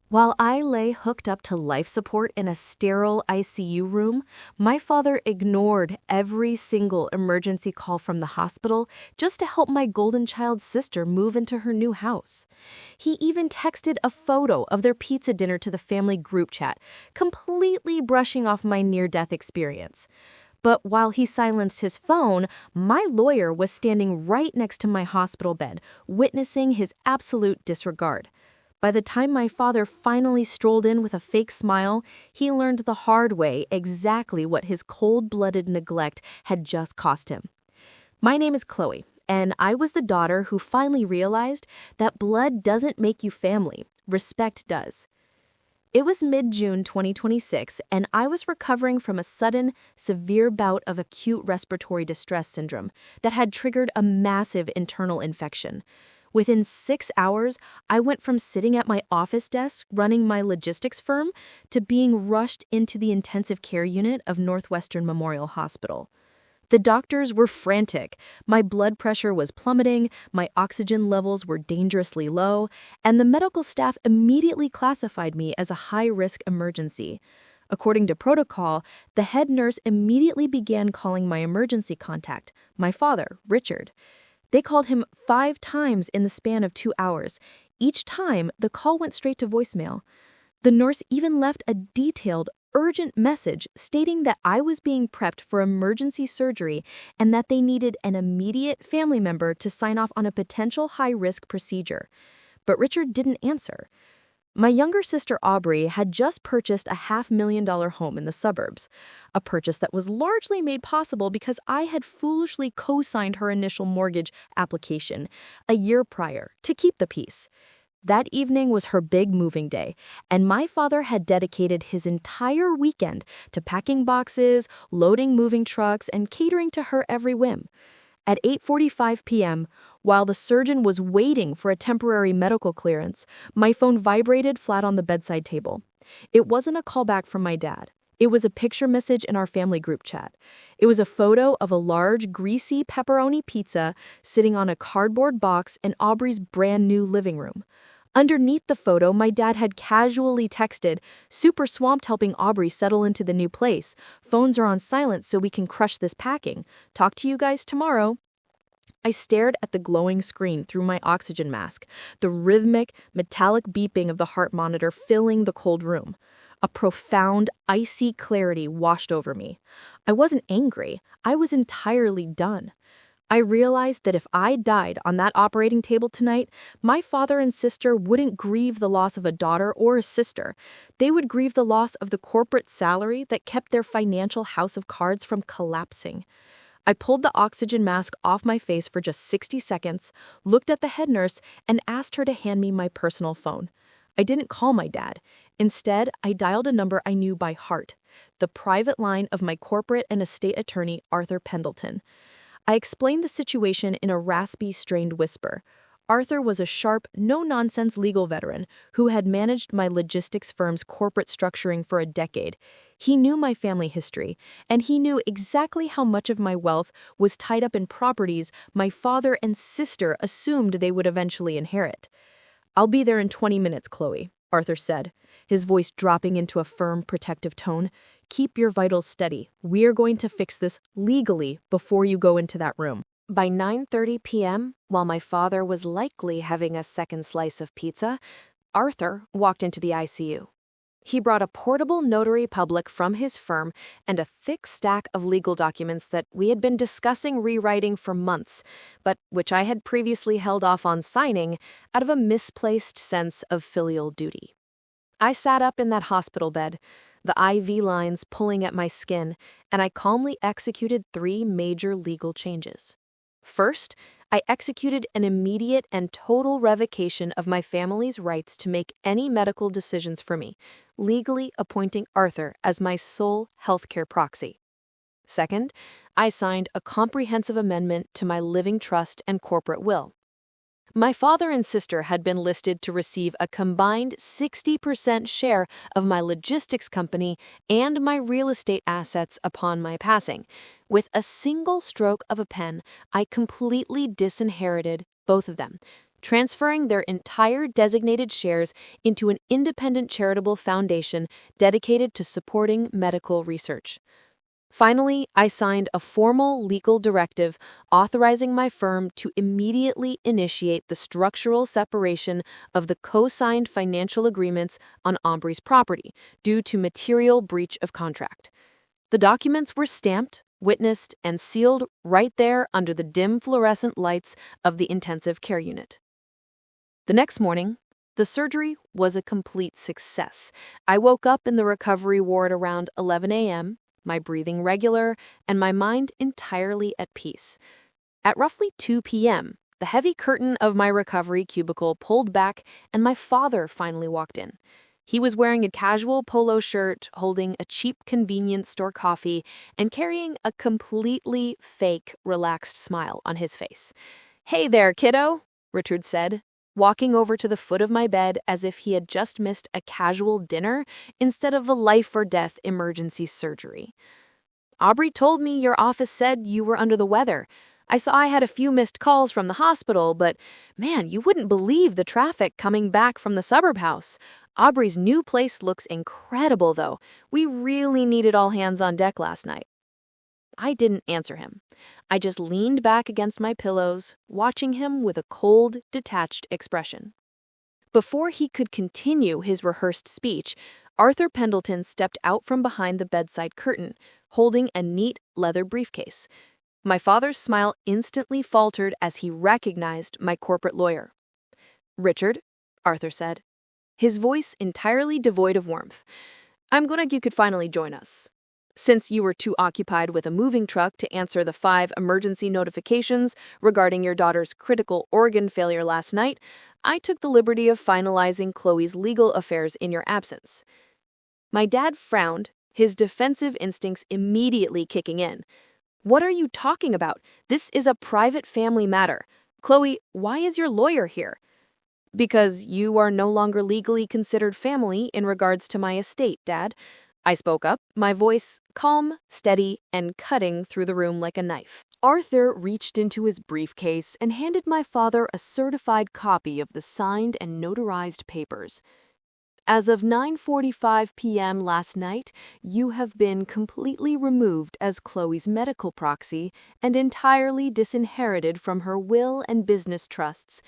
While I lay hooked up to life support in a sterile ICU room, my father ignored every single emergency call from the hospital just to help my golden child sister move into her new house. He even texted a photo of their pizza dinner to the family group chat, completely brushing off my near-death experience. But while he silenced his phone, my lawyer was standing right next to my hospital bed, witnessing his absolute disregard. By the time my father finally strolled in with a fake smile, he learned the hard way exactly what his cold-blooded neglect had just cost him. My name is Chloe, and I was the daughter who finally realized that blood doesn't make you family, respect does. It was mid-June 2026, and I was recovering from a sudden, severe bout of acute respiratory distress syndrome that had triggered a massive internal infection. Within 6 hours, I went from sitting at my office desk running my logistics firm to being rushed into the intensive care unit of Northwestern Memorial Hospital. The doctors were frantic. My blood pressure was plummeting, my oxygen levels were dangerously low, and the medical staff immediately classified me as a high-risk emergency. According to protocol, the head nurse immediately began calling my emergency contact, my father, Richard. They called him 5 times in the span of 2 hours. Each time, the call went straight to voicemail. The nurse even left a detailed, urgent message stating that I was being prepped for emergency surgery and that they needed an immediate family member to sign off on a potential high-risk procedure. But Richard didn't answer. My younger sister Aubrey had just purchased a $500,000 home in the suburbs, a purchase that was largely made possible because I had foolishly co-signed her initial mortgage application a year prior to keep the peace. That evening was her big moving day, and my father had dedicated his entire weekend to packing boxes, loading moving trucks, and catering to her every whim. At 8:45 p.m., while the surgeon was waiting for a temporary medical clearance, my phone vibrated flat on the bedside table. It wasn't a callback from my dad. It was a picture message in our family group chat. It was a photo of a large, greasy pepperoni pizza sitting on a cardboard box in Aubrey's brand new living room. Underneath the photo, my dad had casually texted, "Super swamped helping Aubrey settle into the new place. Phones are on silent so we can crush this packing. Talk to you guys tomorrow." I stared at the glowing screen through my oxygen mask, the rhythmic, metallic beeping of the heart monitor filling the cold room. A profound, icy clarity washed over me. I wasn't angry. I was entirely done. I realized that if I died on that operating table tonight, my father and sister wouldn't grieve the loss of a daughter or a sister. They would grieve the loss of the corporate salary that kept their financial house of cards from collapsing. I pulled the oxygen mask off my face for just 60 seconds, looked at the head nurse, and asked her to hand me my personal phone. I didn't call my dad. Instead, I dialed a number I knew by heart, the private line of my corporate and estate attorney, Arthur Pendleton. I explained the situation in a raspy, strained whisper. Arthur was a sharp, no-nonsense legal veteran who had managed my logistics firm's corporate structuring for a decade. He knew my family history, and he knew exactly how much of my wealth was tied up in properties my father and sister assumed they would eventually inherit. "I'll be there in 20 minutes, Chloe," Arthur said, his voice dropping into a firm, protective tone. "Keep your vitals steady. We're going to fix this legally before you go into that room." By 9:30 p.m., while my father was likely having a second slice of pizza, Arthur walked into the ICU. He brought a portable notary public from his firm and a thick stack of legal documents that we had been discussing rewriting for months, but which I had previously held off on signing out of a misplaced sense of filial duty. I sat up in that hospital bed, the IV lines pulling at my skin, and I calmly executed 3 major legal changes. First, I executed an immediate and total revocation of my family's rights to make any medical decisions for me, legally appointing Arthur as my sole healthcare proxy. Second, I signed a comprehensive amendment to my living trust and corporate will. My father and sister had been listed to receive a combined 60% share of my logistics company and my real estate assets upon my passing. With a single stroke of a pen, I completely disinherited both of them, transferring their entire designated shares into an independent charitable foundation dedicated to supporting medical research. Finally, I signed a formal legal directive authorizing my firm to immediately initiate the structural separation of the co-signed financial agreements on Aubrey's property due to material breach of contract. The documents were stamped, witnessed, and sealed right there under the dim fluorescent lights of the intensive care unit. The next morning, the surgery was a complete success. I woke up in the recovery ward around 11 a.m., my breathing regular, and my mind entirely at peace. At roughly 2 p.m., the heavy curtain of my recovery cubicle pulled back, and my father finally walked in. He was wearing a casual polo shirt, holding a cheap convenience store coffee, and carrying a completely fake, relaxed smile on his face. "Hey there, kiddo," Richard said, walking over to the foot of my bed as if he had just missed a casual dinner instead of a life-or-death emergency surgery. "Aubrey told me your office said you were under the weather. I saw I had a few missed calls from the hospital, but man, you wouldn't believe the traffic coming back from the suburb house. Aubrey's new place looks incredible, though. We really needed all hands on deck last night." I didn't answer him. I just leaned back against my pillows, watching him with a cold, detached expression. Before he could continue his rehearsed speech, Arthur Pendleton stepped out from behind the bedside curtain, holding a neat leather briefcase. My father's smile instantly faltered as he recognized my corporate lawyer. "Richard," Arthur said, his voice entirely devoid of warmth, "I'm glad you could finally join us. Since you were too occupied with a moving truck to answer the 5 emergency notifications regarding your daughter's critical organ failure last night, I took the liberty of finalizing Chloe's legal affairs in your absence." My dad frowned, his defensive instincts immediately kicking in. "What are you talking about? This is a private family matter. Chloe, why is your lawyer here?" "Because you are no longer legally considered family in regards to my estate, Dad," I spoke up, my voice calm, steady, and cutting through the room like a knife. Arthur reached into his briefcase and handed my father a certified copy of the signed and notarized papers. "As of 9:45 p.m. last night, you have been completely removed as Chloe's medical proxy and entirely disinherited from her will and business trusts.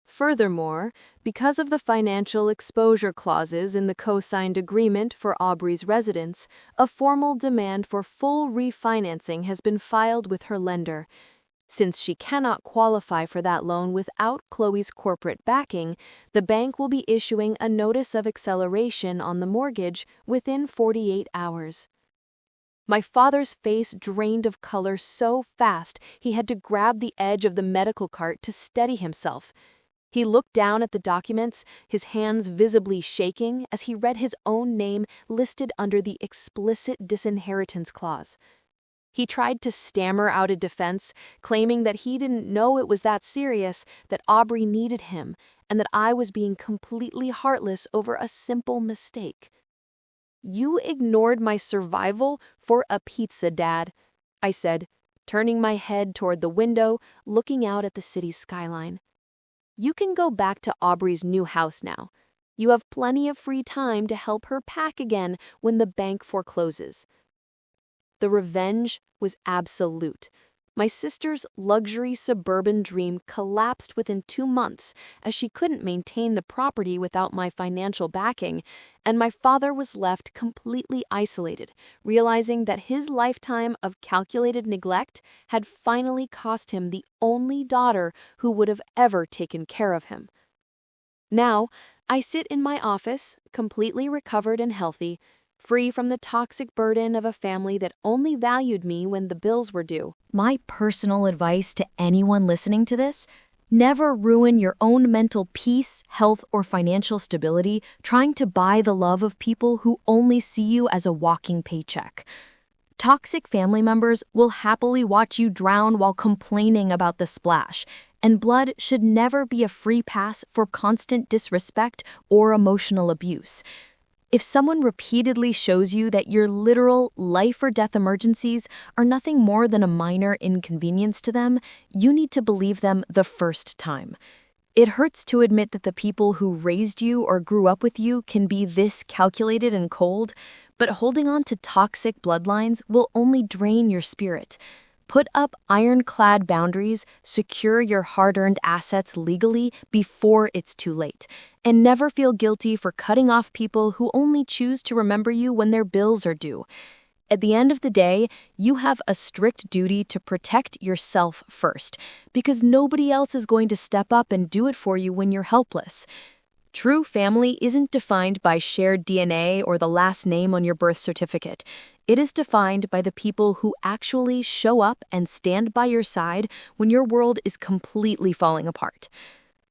Furthermore, because of the financial exposure clauses in the co-signed agreement for Aubrey's residence, a formal demand for full refinancing has been filed with her lender. Since she cannot qualify for that loan without Chloe's corporate backing, the bank will be issuing a notice of acceleration on the mortgage within 48 hours. My father's face drained of color so fast he had to grab the edge of the medical cart to steady himself. He looked down at the documents, his hands visibly shaking as he read his own name listed under the explicit disinheritance clause. He tried to stammer out a defense, claiming that he didn't know it was that serious, that Aubrey needed him, and that I was being completely heartless over a simple mistake. "You ignored my survival for a pizza, Dad," I said, turning my head toward the window, looking out at the city's skyline. "You can go back to Aubrey's new house now. You have plenty of free time to help her pack again when the bank forecloses." The revenge was absolute. My sister's luxury suburban dream collapsed within 2 months as she couldn't maintain the property without my financial backing, and my father was left completely isolated, realizing that his lifetime of calculated neglect had finally cost him the only daughter who would have ever taken care of him. Now, I sit in my office, completely recovered and healthy, free from the toxic burden of a family that only valued me when the bills were due. My personal advice to anyone listening to this: never ruin your own mental peace, health, or financial stability trying to buy the love of people who only see you as a walking paycheck. Toxic family members will happily watch you drown while complaining about the splash, and blood should never be a free pass for constant disrespect or emotional abuse. If someone repeatedly shows you that your literal life-or-death emergencies are nothing more than a minor inconvenience to them, you need to believe them the first time. It hurts to admit that the people who raised you or grew up with you can be this calculated and cold, but holding on to toxic bloodlines will only drain your spirit. Put up ironclad boundaries, secure your hard-earned assets legally before it's too late, and never feel guilty for cutting off people who only choose to remember you when their bills are due. At the end of the day, you have a strict duty to protect yourself first, because nobody else is going to step up and do it for you when you're helpless. True family isn't defined by shared DNA or the last name on your birth certificate. It is defined by the people who actually show up and stand by your side when your world is completely falling apart.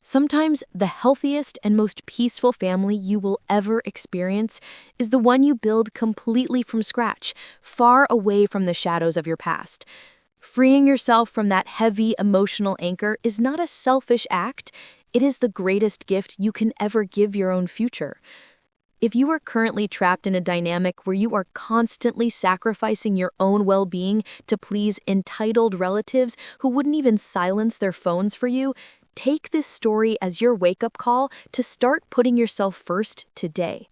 Sometimes the healthiest and most peaceful family you will ever experience is the one you build completely from scratch, far away from the shadows of your past. Freeing yourself from that heavy emotional anchor is not a selfish act. It is the greatest gift you can ever give your own future. If you are currently trapped in a dynamic where you are constantly sacrificing your own well-being to please entitled relatives who wouldn't even silence their phones for you, take this story as your wake-up call to start putting yourself first today.